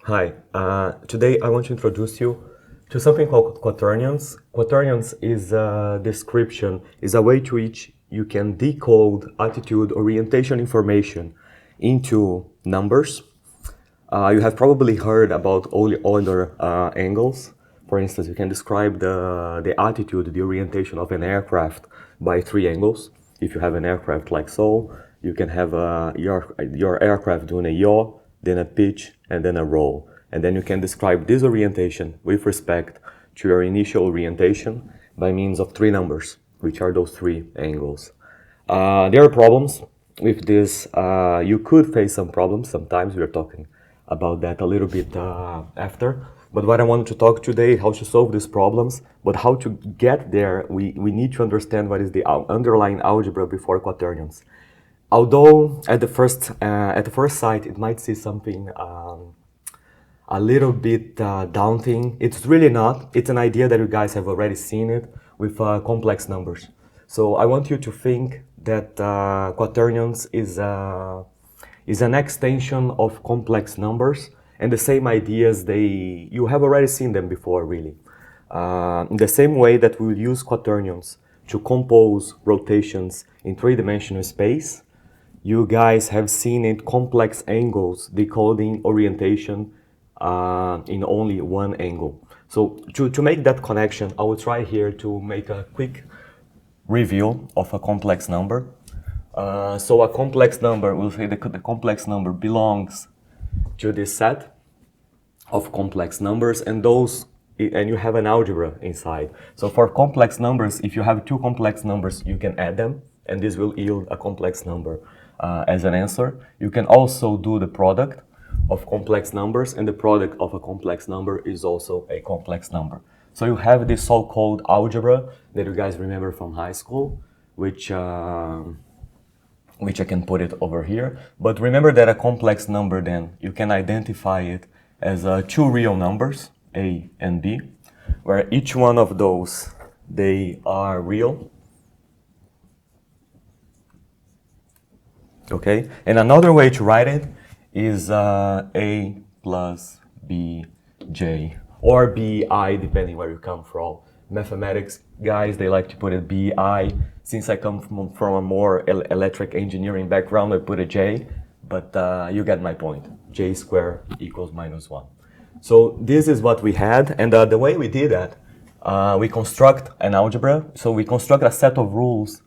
Hi, today I want to introduce you to something called quaternions. Quaternions is a description, is a way to which you can decode attitude orientation information into numbers. You have probably heard about all other angles. For instance, you can describe the attitude, the orientation of an aircraft by 3 angles. If you have an aircraft like so, you can have your aircraft doing a yaw, then a pitch, and then a roll. And then you can describe this orientation with respect to your initial orientation by means of 3 numbers, which are those 3 angles. There are problems with this. You could face some problems. Sometimes we are talking about that a little bit after. But what I want to talk today is how to solve these problems. But how to get there, we need to understand what is the underlying algebra before quaternions. Although at the first sight it might see something a little bit daunting, it's really not. It's an idea that you guys have already seen it with complex numbers. So I want you to think that quaternions is an extension of complex numbers, and the same ideas you have already seen them before, really. In the same way that we will use quaternions to compose rotations in 3-dimensional space, you guys have seen it complex angles decoding orientation in only 1 angle. So to make that connection, I will try here to make a quick review of a complex number. So a complex number, we'll say the complex number belongs to this set of complex numbers, and you have an algebra inside. So for complex numbers, if you have 2 complex numbers, you can add them, and this will yield a complex number as an answer. You can also do the product of complex numbers, and the product of a complex number is also a complex number. So you have this so-called algebra that you guys remember from high school, which I can put it over here. But remember that a complex number, then, you can identify it as 2 real numbers, A and B, where each one of those, they are real. Okay, and another way to write it is A plus BJ, or BI, depending where you come from. Mathematics guys, they like to put it BI. Since I come from a more electric engineering background, I put a J, but you get my point. J squared equals -1. So this is what we had, and the way we did that, we construct an algebra. So we construct a set of rules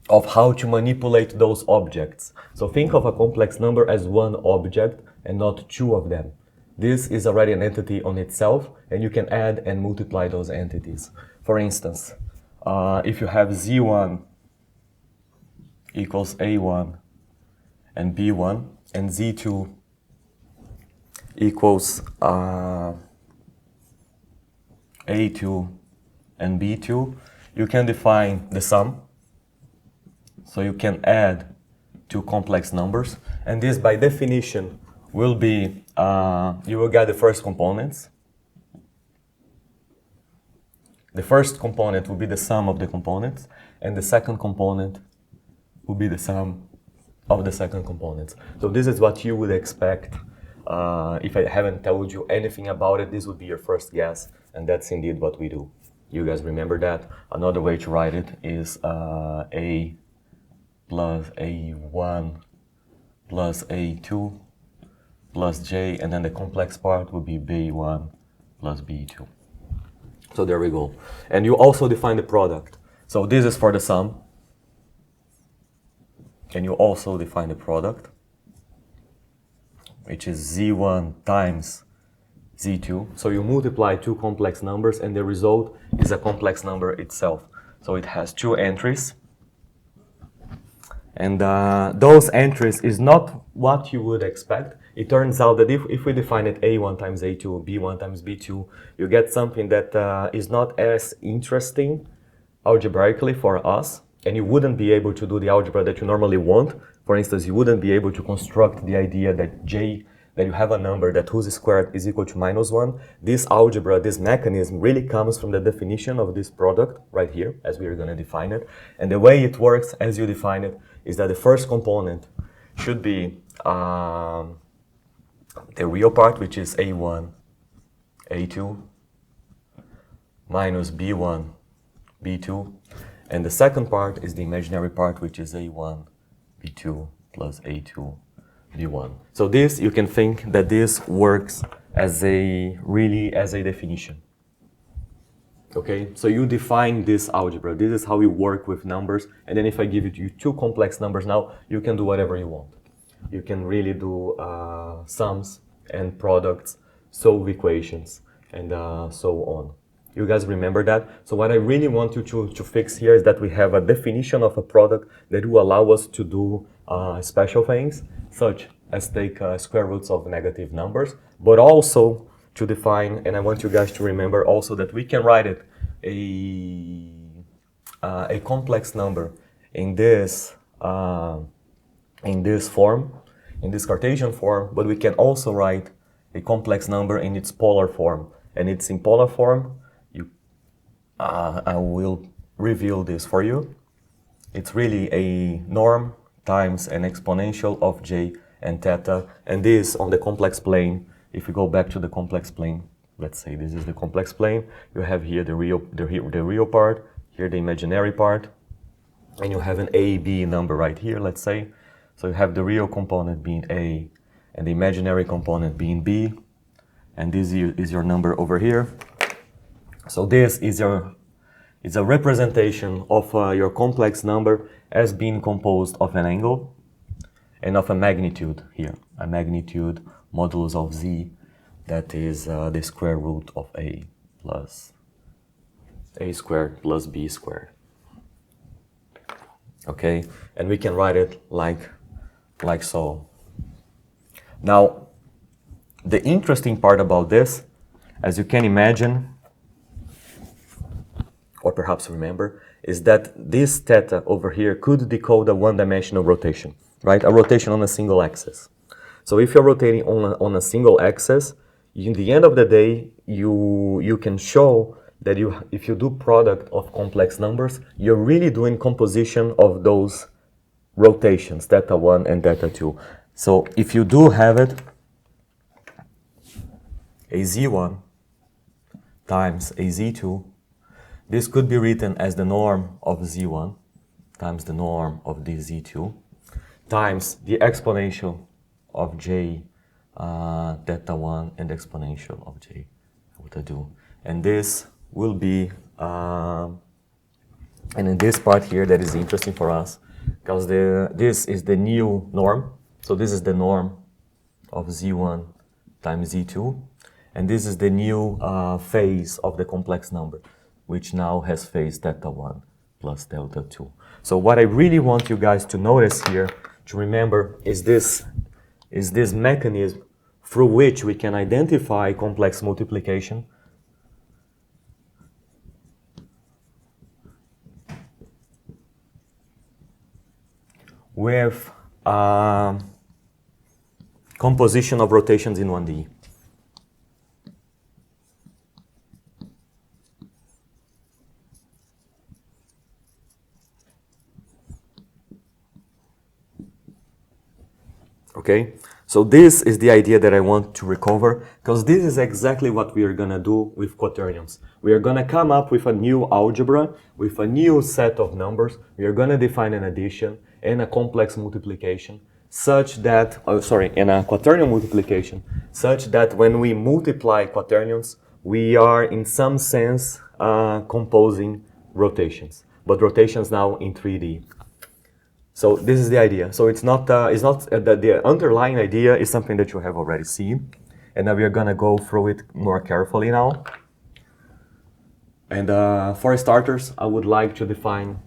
of how to manipulate those objects. So think of a complex number as 1 object and not 2 of them. This is already an entity on itself, and you can add and multiply those entities. For instance, if you have Z1 equals A1 and B1, and Z2 equals A2 and B2, you can define the sum. So you can add 2 complex numbers, and this by definition will be, you will get the first components. The first component will be the sum of the components, and the second component will be the sum of the second components. So this is what you would expect. If I haven't told you anything about it, this would be your first guess, and that's indeed what we do. You guys remember that? Another way to write it is A plus A1 plus A2 plus J, and then the complex part would be B1 plus B2. So there we go. And you also define the product. So this is for the sum. And you also define the product, which is Z1 times Z2. So you multiply 2 complex numbers, and the result is a complex number itself. So it has 2 entries. And those entries is not what you would expect. It turns out that if we define it A1 times A2, B1 times B2, you get something that is not as interesting algebraically for us, and you wouldn't be able to do the algebra that you normally want. For instance, you wouldn't be able to construct the idea that that you have a number that whose squared is equal to -1. This algebra, this mechanism really comes from the definition of this product right here, as we are going to define it. And the way it works as you define it is that the first component should be the real part, which is A1, A2, minus B1, B2, and the second part is the imaginary part, which is A1, B2 plus A2, B1. So this, you can think that this works as a definition. Okay, so you define this algebra. This is how you work with numbers. And then if I give you two complex numbers now, you can do whatever you want. You can really do sums and products, solve equations, and so on. You guys remember that? So what I really want you to fix here is that we have a definition of a product that will allow us to do special things, such as take square roots of negative numbers, but also to define, and I want you guys to remember also that we can write it a complex number in this form, in this Cartesian form, but we can also write a complex number in its polar form, and it's in polar form. I will reveal this for you. It's really a norm times an exponential of j and theta, and this on the complex plane. If we go back to the complex plane, let's say this is the complex plane, you have here the real part, here the imaginary part, and you have an a, b number right here, let's say. So you have the real component being a, and the imaginary component being b, and this is your number over here. So this is a representation of your complex number as being composed of an angle and of a magnitude here, a magnitude modulus of z, that is the square root of a squared plus b squared. Okay, and we can write it like so. Now, the interesting part about this, as you can imagine, or perhaps remember, is that this theta over here could decode a one-dimensional rotation, right? A rotation on a single axis. So if you're rotating on a single axis, in the end of the day, you can show that if you do product of complex numbers, you're really doing composition of those rotations, theta 1 and theta 2. So if you do have it, a z1 times a z2, this could be written as the norm of z1 times the norm of this z2 times the exponential of j theta 1 and exponential of j theta 2. And this will be, and in this part here that is interesting for us, because this is the new norm. So this is the norm of z1 times z2, and this is the new phase of the complex number, which now has phase theta 1 plus delta 2. So what I really want you guys to notice here, to remember, is this mechanism through which we can identify complex multiplication with composition of rotations in 1D. Okay, so this is the idea that I want to recover, because this is exactly what we are going to do with quaternions. We are going to come up with a new algebra, with a new set of numbers. We are going to define an addition and a complex multiplication, such that, and a quaternion multiplication, such that when we multiply quaternions, we are in some sense composing rotations, but rotations now in 3D. So this is the idea. So it's not the underlying idea is something that you have already seen, and now we are gonna go through it more carefully now. And for starters, I would like to define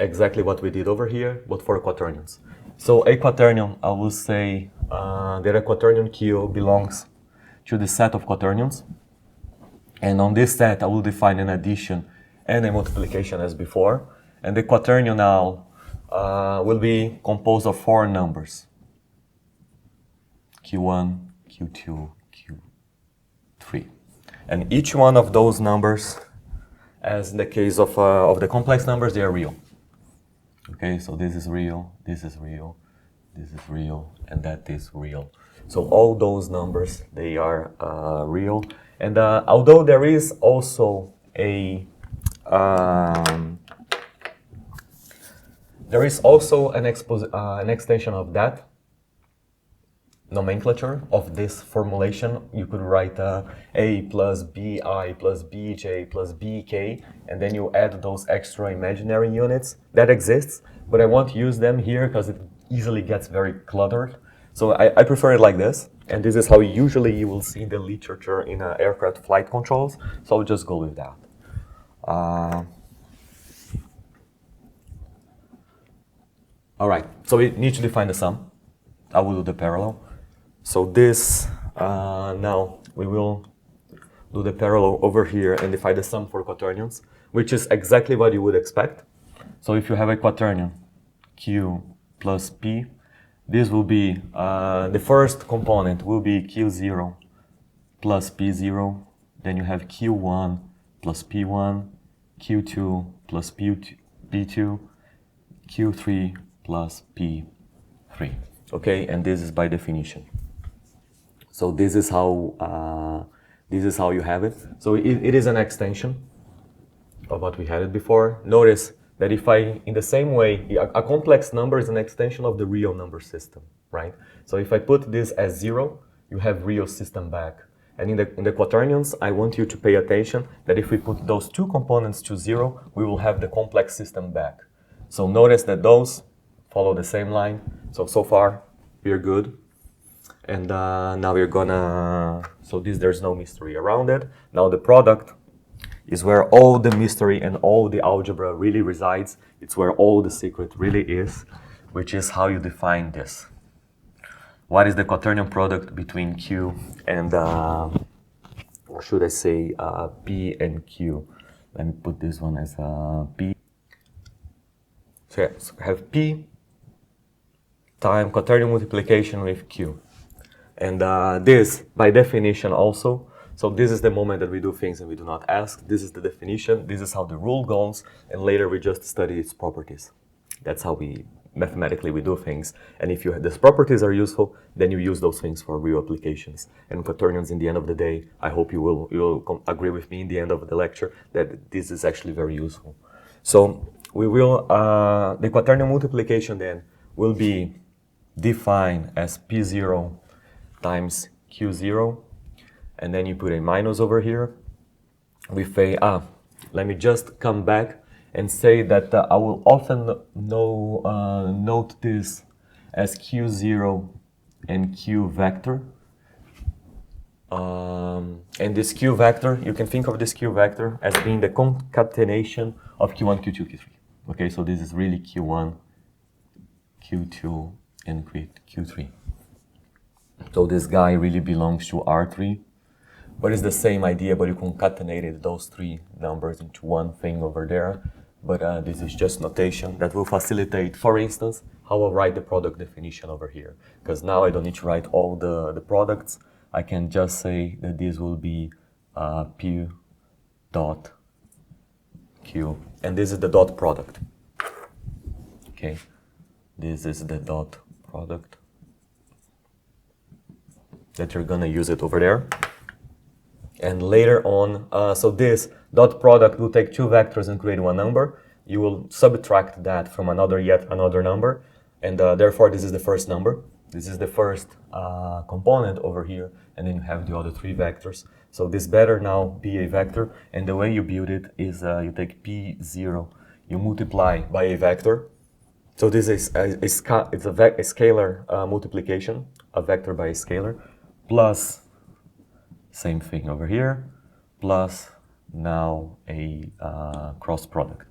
exactly what we did over here, but for quaternions. So a quaternion, I will say that a quaternion Q belongs to the set of quaternions, and on this set I will define an addition and a multiplication as before, and the quaternion now will be composed of 4 numbers, Q1, Q2, Q3. And each one of those numbers, as in the case of the complex numbers, they are real. Okay, so this is real, this is real, this is real, and that is real. So all those numbers, they are real. And although there is also an extension of that nomenclature of this formulation. You could write A plus BI plus BJ plus BK, and then you add those extra imaginary units. That exists, but I won't use them here because it easily gets very cluttered. So I prefer it like this, and this is how usually you will see in the literature in aircraft flight controls, so I'll just go with that. All right, so we need to define the sum. I will do the parallel. So this, now we will do the parallel over here and define the sum for quaternions, which is exactly what you would expect. So if you have a quaternion, Q plus P, this will be, the first component will be Q0 plus P0, then you have Q1 plus P1, Q2 plus P2, Q3 plus P3, okay, and this is by definition. So this is how you have it. So it is an extension of what we had it before. Notice that if I, in the same way, a complex number is an extension of the real number system, right? So if I put this as 0, you have real system back. And in the quaternions, I want you to pay attention that if we put those two components to 0, we will have the complex system back. So notice that those follow the same line. So far, we're good. And now we're gonna, so there's no mystery around it. Now the product is where all the mystery and all the algebra really resides. It's where all the secret really is, which is how you define this. What is the quaternion product between Q and, or should I say, P and Q? Let me put this one as P. So yeah, so I have P time quaternion multiplication with Q. And this, by definition also, so this is the moment that we do things and we do not ask. This is the definition, this is how the rule goes, and later we just study its properties. That's how we, mathematically, we do things. And if these properties are useful, then you use those things for real applications. And quaternions, in the end of the day, I hope you will agree with me in the end of the lecture that this is actually very useful. So we will, the quaternion multiplication then will be defined as P0 times Q0, and then you put a minus over here with a, let me just come back and say that I will often note this as Q0 and Q vector. And this Q vector, you can think of this Q vector as being the concatenation of Q1, Q2, Q3. Okay, so this is really Q1, Q2, and Q3. So this guy really belongs to R3, but it's the same idea, but you concatenated those three numbers into one thing over there. But this is just notation that will facilitate, for instance, how I'll write the product definition over here. Because now I don't need to write all the products. I can just say that this will be P dot Q, and this is the dot product. Okay, this is the dot product that you're gonna use it over there. And later on, so this dot product will take two vectors and create one number. You will subtract that from yet another number, and therefore this is the first number. This is the first component over here, and then you have the other three vectors. So this better now be a vector, and the way you build it is you take P0, you multiply by a vector. So this is a scalar multiplication, a vector by a scalar, plus same thing over here, plus now a cross product.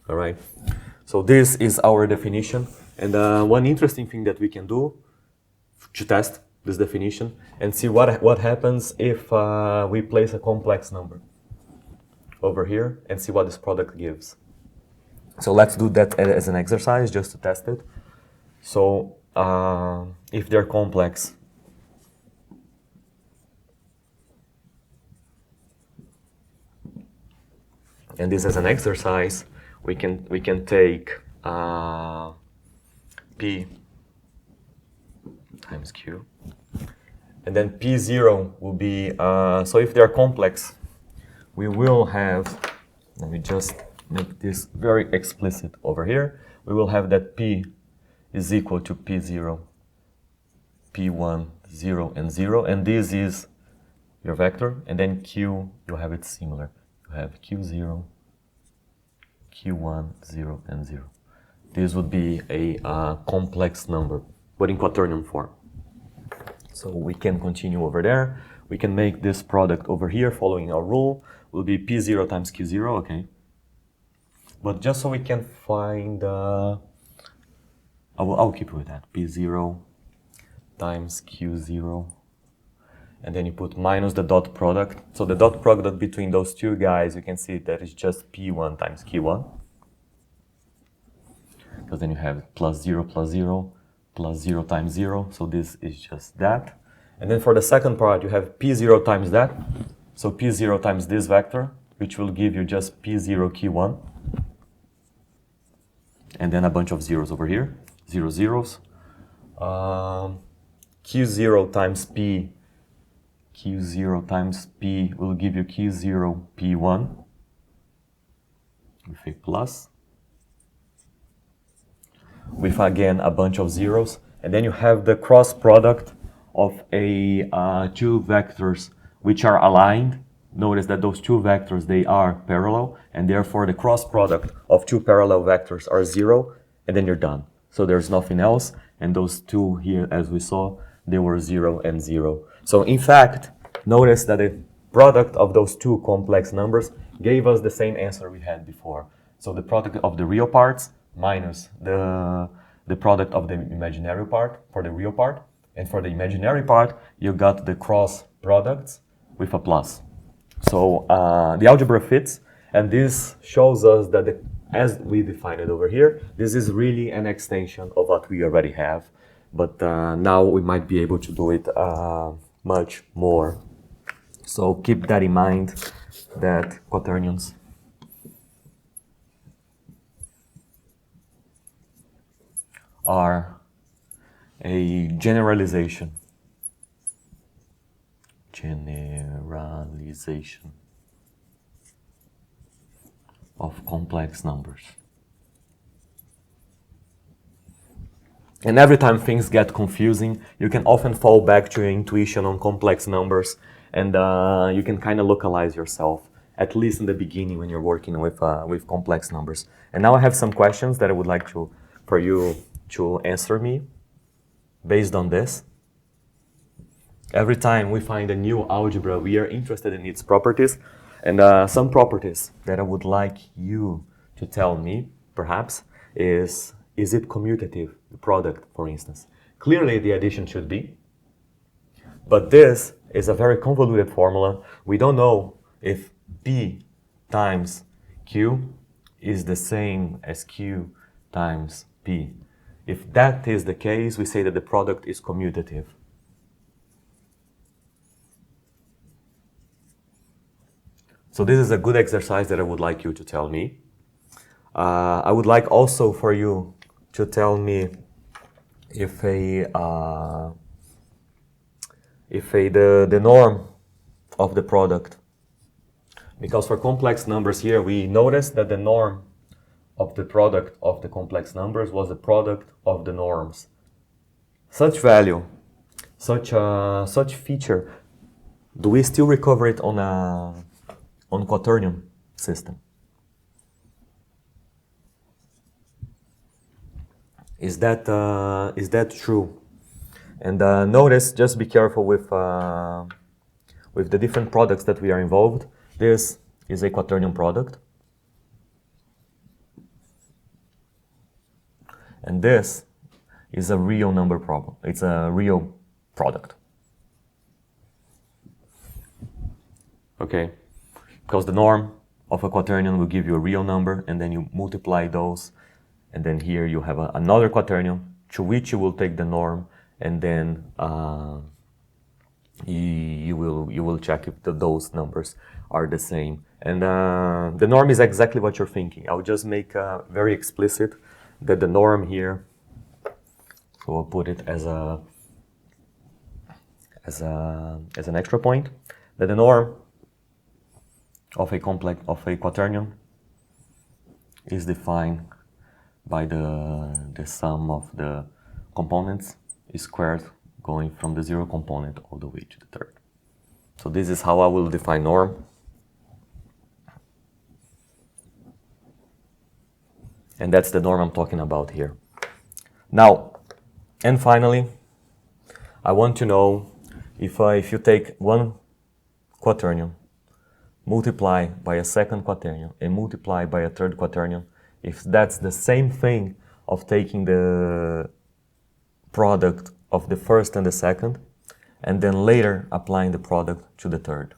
All right, so this is our definition. And one interesting thing that we can do to test this definition and see what happens if we place a complex number over here and see what this product gives. So let's do that as an exercise just to test it. So if they're complex, and this as an exercise, we can take P times q. And then p0 will be, so if they're complex, we will have, let me just make this very explicit over here. We will have that p is equal to p0, p1, 0, and 0. And this is your vector. And then q, you have it similar. You have q0, q1, 0, and 0. This would be a complex number, but in quaternion form. So we can continue over there. We can make this product over here, following our rule, will be p0 times q0, okay. But just so we can find, I'll keep with that, p0 times q0, and then you put minus the dot product. So the dot product between those two guys, you can see that is just p1 times q1. Because then you have plus 0 plus 0 plus 0 times 0. So this is just that. And then for the second part, you have p0 times that. So p0 times this vector, which will give you just p0 q1. And then a bunch of zeros over here, 0 zeros. q0 times p, q0 times p will give you q0 p1 with a plus. With again a bunch of zeros, and then you have the cross product of a two vectors which are aligned. Notice that those two vectors, they are parallel, and therefore the cross product of two parallel vectors are 0, and then you're done. So there's nothing else, and those two here, as we saw, they were 0 and 0. So in fact, notice that the product of those two complex numbers gave us the same answer we had before. So the product of the real parts minus the product of the imaginary part for the real part. And for the imaginary part, you got the cross products with a plus. So the algebra fits, and this shows us that, as we define it over here, this is really an extension of what we already have. But now we might be able to do it much more. So keep that in mind, that quaternions are a generalization of complex numbers. And every time things get confusing, you can often fall back to your intuition on complex numbers, and you can kind of localize yourself, at least in the beginning when you're working with complex numbers. And now I have some questions that I would like for you to answer me based on this. Every time we find a new algebra, we are interested in its properties, and some properties that I would like you to tell me, perhaps, is it commutative, the product, for instance? Clearly, the addition should be, but this is a very convoluted formula. We don't know if P times Q is the same as Q times P. If that is the case, we say that the product is commutative. So this is a good exercise that I would like you to tell me. I would like also for you to tell me if the norm of the product, because for complex numbers here we notice that the norm of the product of the complex numbers was the product of the norms. Such value, such feature, do we still recover it on quaternion system? Is that true? And notice, just be careful with the different products that we are involved. This is a quaternion product, and this is a real number problem. It's a real product. Okay, because the norm of a quaternion will give you a real number, and then you multiply those. And then here you have another quaternion to which you will take the norm, and then you will check if those numbers are the same. And the norm is exactly what you're thinking. I'll just make very explicit that the norm here, so I'll put it as a as an extra point, that the norm of a quaternion is defined by the sum of the components squared going from the 0 component all the way to the third. So this is how I will define norm. And that's the norm I'm talking about here. Now, and finally, I want to know if you take one quaternion, multiply by a second quaternion, and multiply by a third quaternion, if that's the same thing of taking the product of the first and the second, and then later applying the product to the third.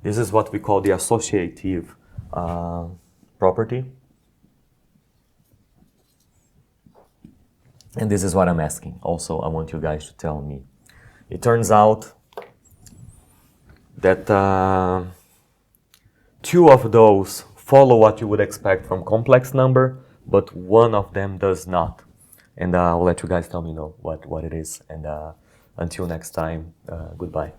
This is what we call the associative property. And this is what I'm asking. Also, I want you guys to tell me. It turns out that 2 of those follow what you would expect from complex number, but 1 of them does not. And I'll let you guys tell me what it is. And until next time, goodbye.